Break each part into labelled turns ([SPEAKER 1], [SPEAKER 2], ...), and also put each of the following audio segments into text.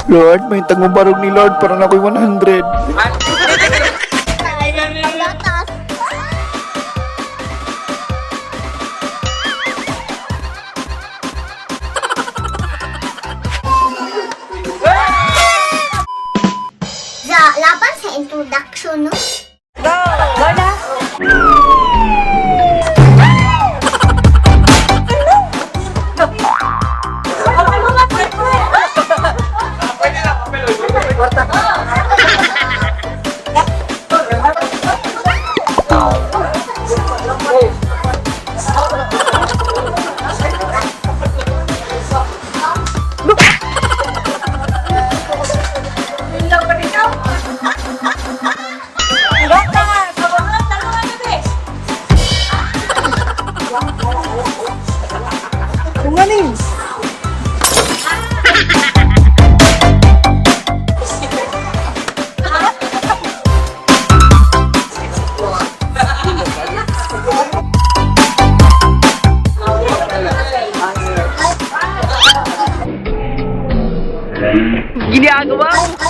[SPEAKER 1] Lord, may tangong barog ni Lord para na ako'y 100.
[SPEAKER 2] Laban sa introduction, no?
[SPEAKER 3] Go! Go na!
[SPEAKER 4] Ginagawa mo?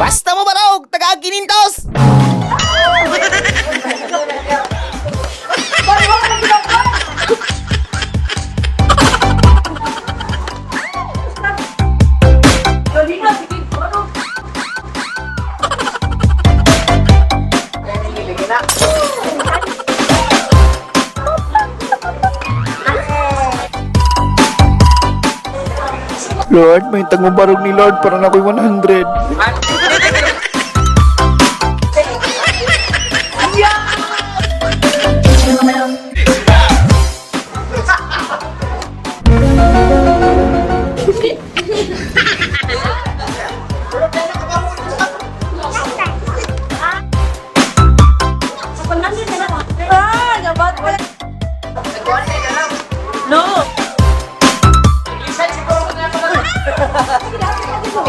[SPEAKER 1] Basta mo barog, taga-kinintos! Lord, may tangong barog ni Lord para na ako'y 100.
[SPEAKER 3] No!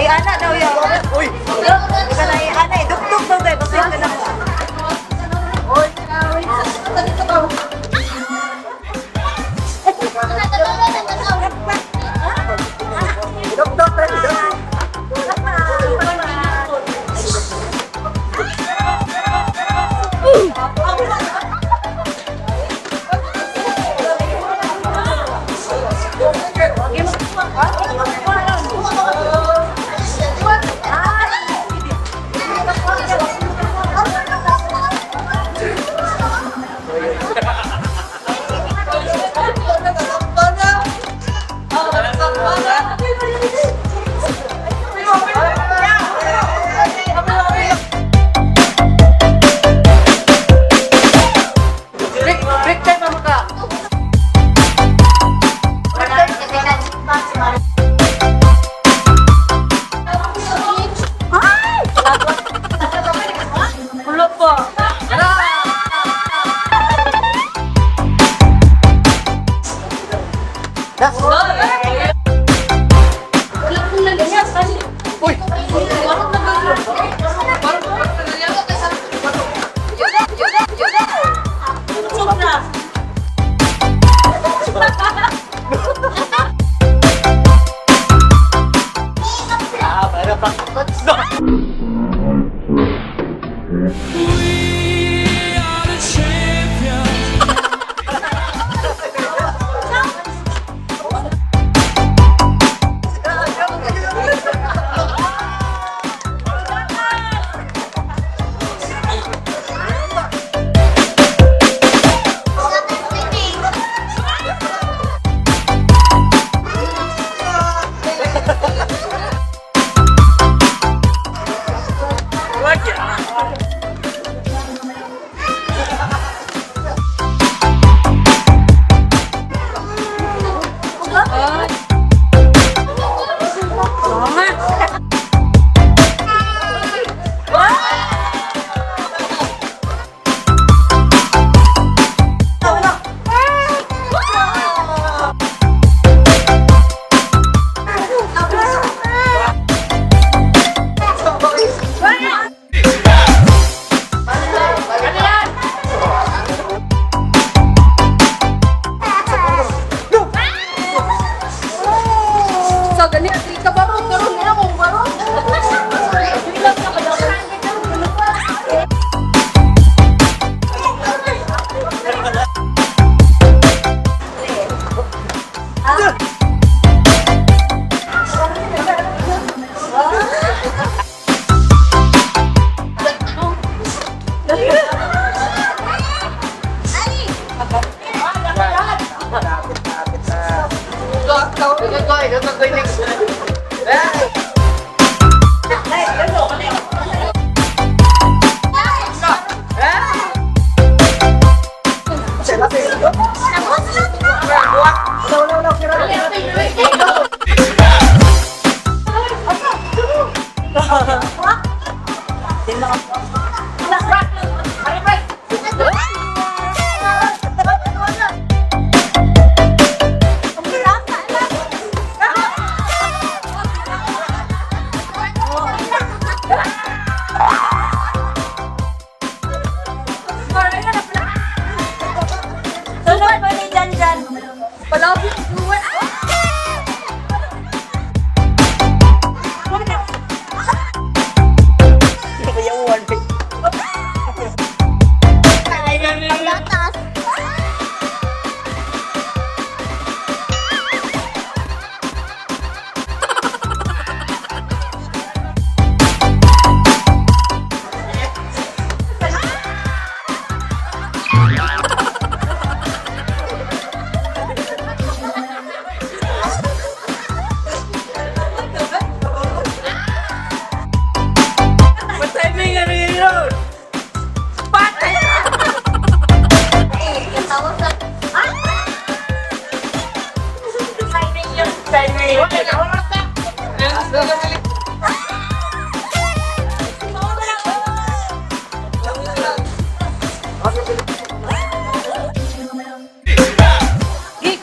[SPEAKER 3] Anak daw yan. Uy! Ika na anak eh. Duk-duk daw tayo. Basta ka na mo. Wala kong naganya.
[SPEAKER 1] Uy!
[SPEAKER 3] So, ganyan, ka ba mo? Karoon nila kung baro. Sunod mo ni Jan. Palapit buwan.
[SPEAKER 2] Paglatas.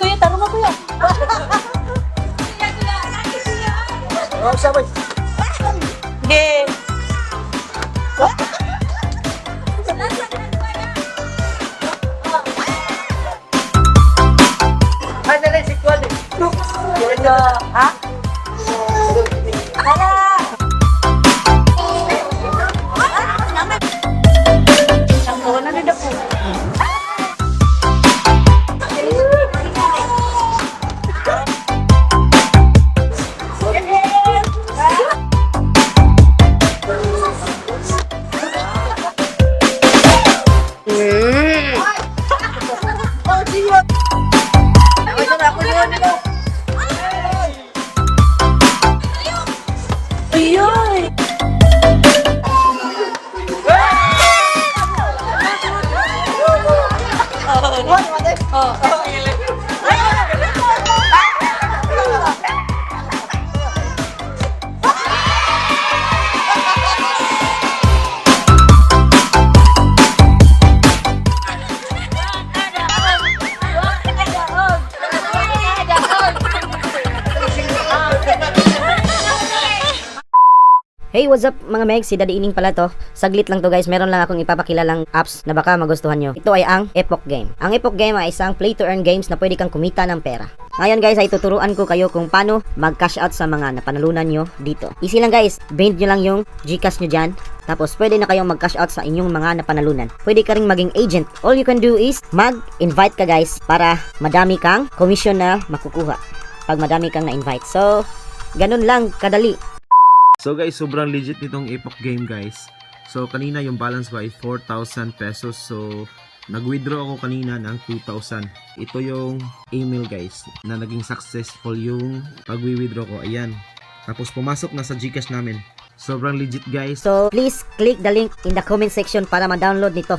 [SPEAKER 3] Kuya, tarong mo kuya. Sige. Ha? Hala! Ang na nila po. Ayun!
[SPEAKER 4] Hey, what's up mga Meg? Si Daddy Ining pala to. Saglit lang to guys, meron lang akong ipapakilalang apps na baka magustuhan nyo. Ito ay ang Epoch Game. Ang Epoch Game ay isang play-to-earn games na pwede kang kumita ng pera. Ngayon guys ay tuturuan ko kayo kung paano mag-cash out sa mga napanalunan nyo dito. Easy lang guys, bind nyo lang yung Gcash nyo dyan. Tapos pwede na kayong mag-cash out sa inyong mga napanalunan. Pwede ka ring maging agent. All you can do is mag-invite ka guys para madami kang commission na makukuha pag madami kang na-invite. So, ganun lang kadali.
[SPEAKER 5] So guys, sobrang legit nitong Epoch Game guys. So kanina yung balance ko ay 4,000 pesos. So nag-withdraw ako kanina ng 2,000. Ito yung email guys na naging successful yung pag-withdraw ko. Ayan. Tapos pumasok na sa Gcash namin. Sobrang legit guys.
[SPEAKER 4] So, please click the link in the comment section para ma-download nito.